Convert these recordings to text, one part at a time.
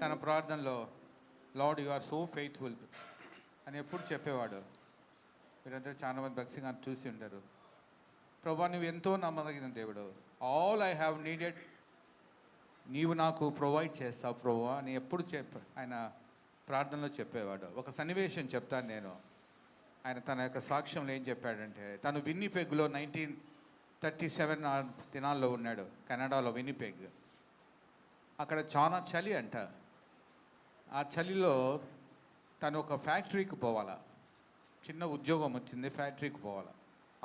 తన ప్రార్థనలో Lord you are so faithful అని ఎప్పుడు చెప్పేవాడు. మీరందరూ చాలామంది భక్తి గారిని చూసి ఉంటారు. ప్రభా నువ్వు ఎంతో నమ్మదగిన దేవుడు, ఆల్ ఐ హ్యావ్ నీడెడ్ నీవు నాకు ప్రొవైడ్ చేస్తావు ప్రభా అని ఎప్పుడు ఆయన ప్రార్థనలో చెప్పేవాడు. ఒక సన్నివేశం చెప్తాను నేను. ఆయన తన యొక్క సాక్ష్యంలో ఏం చెప్పాడంటే, తను విన్నిపెగ్లో 1937 దినాల్లో ఉన్నాడు, కెనడాలో విన్నిపెగ్. అక్కడ చాలా చలి అంట. ఆ చలిలో తను ఒక ఫ్యాక్టరీకి పోవాలా, చిన్న ఉద్యోగం వచ్చింది, ఫ్యాక్టరీకి పోవాలా.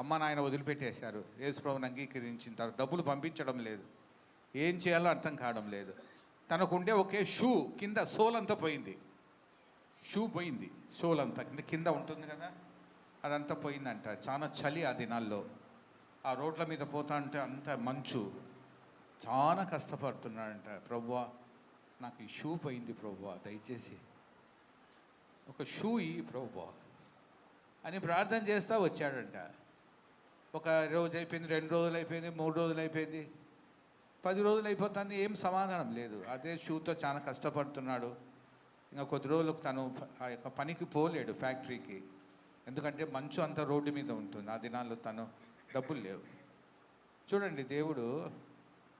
అమ్మ నాయన వదిలిపెట్టేశారు, యేసుప్రభుని అంగీకరించిన తర్వాత డబ్బులు పంపించడం లేదు, ఏం చేయాలో అర్థం కావడం లేదు. తనకుండే ఒకే షూ కింద సోల్ అంతా పోయింది, షూ పోయింది, సోల్ అంతా కింద ఉంటుంది కదా, అదంతా పోయిందంట. చాలా చలి ఆ దినాల్లో. ఆ రోడ్ల మీద పోతా ఉంటే అంత మంచు, చాలా కష్టపడుతున్నాడంట. ప్రభువా నాకు ఈ షూ పోయింది ప్రభువా, దయచేసి ఒక షూ ఈ ప్రభువా అని ప్రార్థన చేస్తూ వచ్చాడంట. ఒక రోజు అయిపోయింది, 2 రోజులు అయిపోయింది, 3 రోజులు అయిపోయింది, 10 రోజులు అయిపోతుంది, ఏం సమాధానం లేదు. అదే షూతో చాలా కష్టపడుతున్నాడు. ఇంకా కొద్ది రోజులకు తను ఆ యొక్క పనికి పోలేడు ఫ్యాక్టరీకి, ఎందుకంటే మంచు అంతా రోడ్డు మీద ఉంటుంది. ఆ దినాల్లో తను డబ్బులు లేవు. చూడండి దేవుడు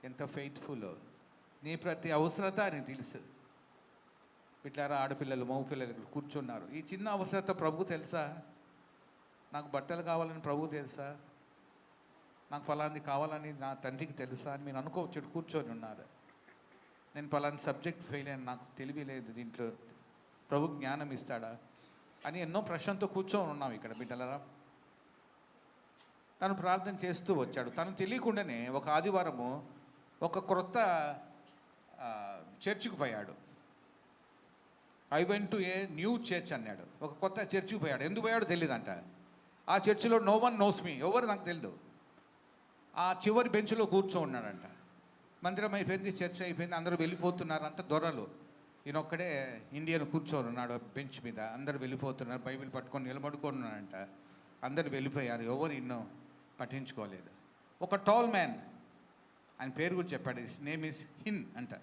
ఎంత ఫెయిత్ఫుల్. నీ ప్రతి అవసరత అని తెలుసు. ఇట్లారా ఆడపిల్లలు మగపిల్లలు ఇక్కడ కూర్చున్నారు. ఈ చిన్న అవసరత ప్రభు తెలుసా? నాకు బట్టలు కావాలని ప్రభు తెలుసా? నాకు ఫలాంది కావాలని నా తండ్రికి తెలుసా అని మీరు అనుకోవచ్చు. కూర్చొని ఉన్నారు. నేను ఫలాంటి సబ్జెక్ట్ ఫెయిల్ అయ్యాను, నాకు తెలివి లేదు, దీంట్లో ప్రభు జ్ఞానం ఇస్తాడా అని ఎన్నో ప్రశ్నలతో కూర్చొని ఉన్నాం ఇక్కడ బిడ్డలరా. తను ప్రార్థన చేస్తూ వచ్చాడు. తను తెలియకుండానే ఒక ఆదివారము ఒక క్రొత్త చర్చికి పోయాడు. I went to a new church అన్నాడు. ఒక కొత్త చర్చికి పోయాడు. ఎందుకు పోయాడో తెలియదంట. ఆ చర్చిలో నో వన్ నోస్ మీ, ఎవరు నాకు తెలియదు. ఆ చివరి బెంచ్లో కూర్చో ఉన్నాడంట. మందిరం అయిపోయింది, చర్చ్ అయిపోయింది, అందరూ వెళ్ళిపోతున్నారు. అంత దొరలు, ఈయనొక్కడే ఇండియన్ కూర్చొని ఉన్నాడు బెంచ్ మీద. అందరూ వెళ్ళిపోతున్నారు, బైబిల్ పట్టుకొని నిలబడుకొని ఉన్నాడంట. అందరు వెళ్ళిపోయారు, ఎవరు ఇన్నో పట్టించుకోలేదు. ఒక టాల్ మ్యాన్, ఆయన పేరు కూడా చెప్పాడు, హిస్ నేమ్ ఈస్ హిన్ అంట.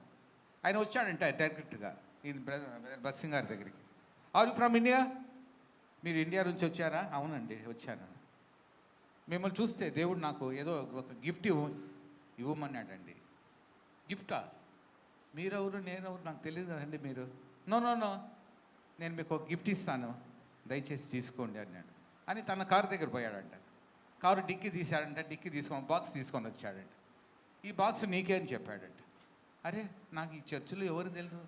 ఆయన వచ్చాడంట డైరెక్ట్గా ఈ భక్సింగ్ గారి దగ్గరికి. Are you from India? మీరు ఇండియా నుంచి వచ్చారా? అవునండి వచ్చాను. మిమ్మల్ని చూస్తే దేవుడు నాకు ఏదో ఒక గిఫ్ట్ ఇవ్వమన్నాడండి. గిఫ్టా? మీరెవరు నేనెవరు నాకు తెలియదు కదండి మీరు. నో నో నో, నేను మీకు ఒక గిఫ్ట్ ఇస్తాను, దయచేసి తీసుకోండి అన్నాడు. అని తన కారు దగ్గర పోయాడంట. కారు డిక్కీ తీశాడంట. డిక్కీ తీసుకొని బాక్స్ తీసుకొని వచ్చాడంట. ఈ బాక్స్ నీకే అని చెప్పాడంట. అరే నాకు ఈ చర్చిలో ఎవరు తెలియదు,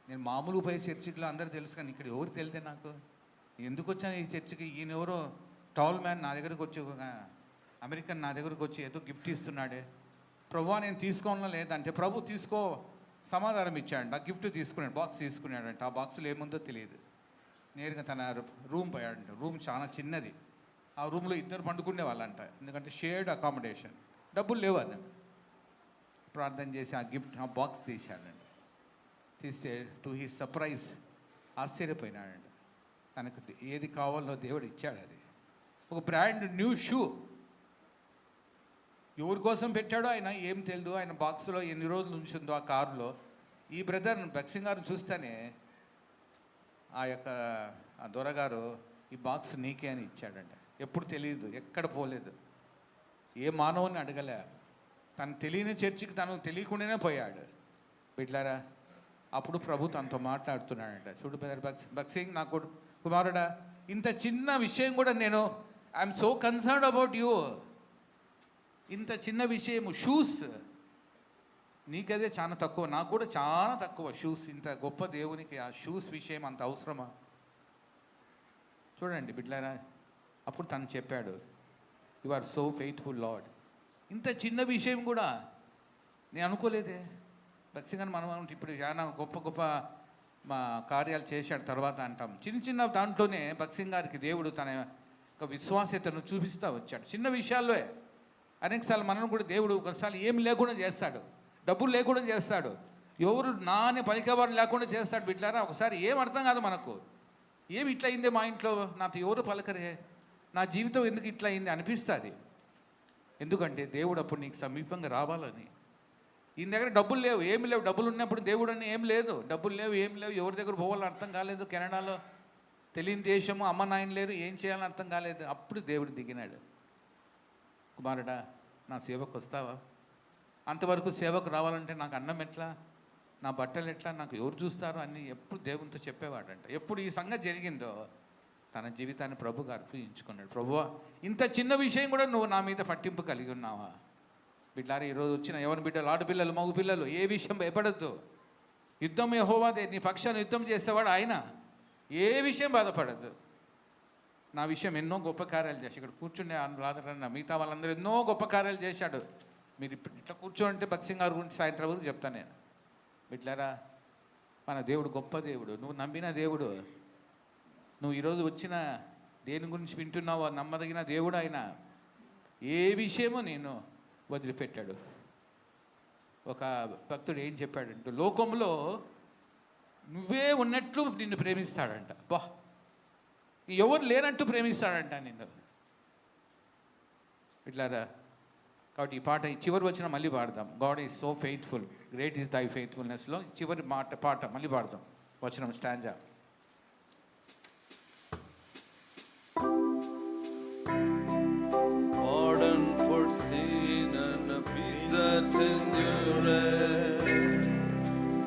నేను మామూలుగా పోయే చర్చిలో అందరూ తెలుసు, కానీ ఇక్కడ ఎవరు తెలియదే నాకు. ఎందుకు వచ్చాను ఈ చర్చికి? ఈయన ఎవరో టాల్ మ్యాన్ నా దగ్గరకు వచ్చి, ఒక అమెరికన్ నా దగ్గరకు వచ్చి ఏదో గిఫ్ట్ ఇస్తున్నాడే. ప్రభువా నేను తీసుకోవాలా లేదంటే, ప్రభు తీసుకో సమాధానం ఇచ్చాడంట. ఆ గిఫ్ట్ తీసుకున్నాడు, బాక్స్ తీసుకున్నాడంట. ఆ బాక్స్లో ఏముందో తెలియదు. నేరుగా తన రూమ్ పోయాడంట. రూమ్ చాలా చిన్నది. ఆ రూమ్లో ఇద్దరు పండుకునే వాళ్ళంట, ఎందుకంటే షేర్డ్ అకామిడేషన్. డబ్బులు లేవు అని ప్రార్థన చేసి ఆ గిఫ్ట్, ఆ బాక్స్ తీశాడండి. తీస్తే టు హీ సర్ప్రైజ్ ఆశ్చర్యపోయినాడంట. తనకు ఏది కావాలో దేవుడు ఇచ్చాడు. అది ఒక బ్రాండ్ న్యూ షూ. ఎవరి కోసం పెట్టాడో ఆయన ఏం తెలియదు. ఆయన బాక్స్లో ఎన్ని రోజులు ఉంచుందో ఆ కారులో. ఈ బ్రదర్ భక్సింగ్ గారు చూస్తేనే ఆ యొక్క ఆ దొరగారు ఈ బాక్స్ నీకే అని ఇచ్చాడంట. ఎప్పుడు తెలియదు, ఎక్కడ పోలేదు, ఏ మానవుని అడగలే. తను తెలియని చర్చికి తను తెలియకుండానే పోయాడు. బిడ్లారా, అప్పుడు ప్రభు తనతో మాట్లాడుతున్నాడంట. చూడు బ్రదర్ భక్సింగ్, నా కుమారుడా, ఇంత చిన్న విషయం కూడా నేను I'm so concerned about you. ఇంత చిన్న విషయము షూస్, నీకదే చాలా తక్కువ, నాకు కూడా చాలా తక్కువ షూస్. ఇంత గొప్ప దేవునికి ఆ షూస్ విషయం అంత అవసరమా? చూడండి బిడ్లారా, అప్పుడు తను చెప్పాడు, you are so faithful Lord. ఇంత చిన్న విషయం కూడా నేను అనుకోలేదే. భక్సింగ్ మనం ఇప్పుడు చాలా గొప్ప గొప్ప మా కార్యాలు చేశాడు తర్వాత అంటాం. చిన్న చిన్న దాంట్లోనే భక్సింగ్ గారికి దేవుడు తన యొక్క విశ్వాస్యతను చూపిస్తూ వచ్చాడు. చిన్న విషయాల్లో అనేకసార్లు మనం కూడా దేవుడు ఒకసారి ఏం లేకుండా చేస్తాడు, డబ్బులు లేకుండా చేస్తాడు, ఎవరు నా అని పలికేవాడు లేకుండా చేస్తాడు. బిడ్డారా, ఒకసారి ఏం అర్థం కాదు మనకు. ఏమి ఇట్లా అయిందే మా ఇంట్లో, నాతో ఎవరు పలకరే, నా జీవితం ఎందుకు ఇట్లా అయింది అనిపిస్తుంది. ఎందుకంటే దేవుడు అప్పుడు నీకు సమీపంగా రావాలని. ఈయన దగ్గర డబ్బులు లేవు, ఏమి లేవు. డబ్బులు ఉన్నప్పుడు దేవుడు అని ఏం లేదు. డబ్బులు లేవు, ఏం లేవు. ఎవరి దగ్గర పోవాలో అర్థం కాలేదు. కెనడాలో తెలియని దేశము, అమ్మ నాయన లేరు, ఏం చేయాలని అర్థం కాలేదు. అప్పుడు దేవుడు దిగినాడు. కుమారుడా, నా సేవకు వస్తావా? అంతవరకు సేవకు రావాలంటే నాకు అన్నం ఎట్లా, నా బట్టలు ఎట్లా, నాకు ఎవరు చూస్తారో అని ఎప్పుడు దేవునితో చెప్పేవాడంట. ఎప్పుడు ఈ సంగతి జరిగిందో తన జీవితాన్ని ప్రభుగా అర్పించుకున్నాడు. ప్రభువా, ఇంత చిన్న విషయం కూడా నువ్వు నా మీద పట్టింపు కలిగి ఉన్నావా? బిడ్డారా, ఈరోజు వచ్చిన యవన బిడ్డలు, ఆడపిల్లలు, మగ పిల్లలు, ఏ విషయం భయపడద్దు. యుద్ధం యెహోవాదే, నీ పక్షాన్ని యుద్ధం చేసేవాడు ఆయన. ఏ విషయం బాధపడద్దు. నా విషయం ఎన్నో గొప్ప కార్యాలు చేశాడు. ఇక్కడ కూర్చుండే మిగతా వాళ్ళందరూ ఎన్నో గొప్ప కార్యాలు చేశాడు. మీరు ఇప్పుడు ఇట్లా కూర్చోంటే భక్సింగ్ గారి గురించి సాయంత్రం వరకు చెప్తాను నేను. బిడ్డారా, మన దేవుడు గొప్ప దేవుడు. నువ్వు నమ్మిన దేవుడు. నువ్వు ఈరోజు వచ్చిన దేని గురించి వింటున్నావో నమ్మదగిన దేవుడు ఆయన. ఏ విషయమో నేను వదిలిపెట్టాడు. ఒక భక్తుడు ఏం చెప్పాడంటే, లోకంలో నువ్వే ఉన్నట్లు నిన్ను ప్రేమిస్తాడంట. బా, ఎవరు లేనట్టు ప్రేమిస్తాడంట నిన్ను. ఇట్లారా, కాబట్టి ఈ పాట చివరి వచ్చిన మళ్ళీ పాడదాం. God is so faithful, great is దై ఫెయిత్ఫుల్నెస్లో చివరి పాట మళ్ళీ పాడదాం. వచనం stanza. That endureth,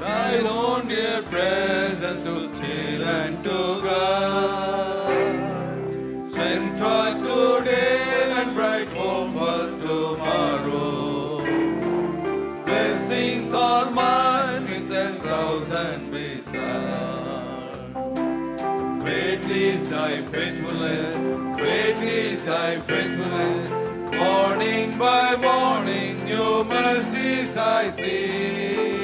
thine own dear presence to chill and to guide, strength for today and bright hope for tomorrow, blessings all mine with 10,000 beside. Great is thy faithfulness, great is thy faithfulness. Morning by morning, new mercies I see.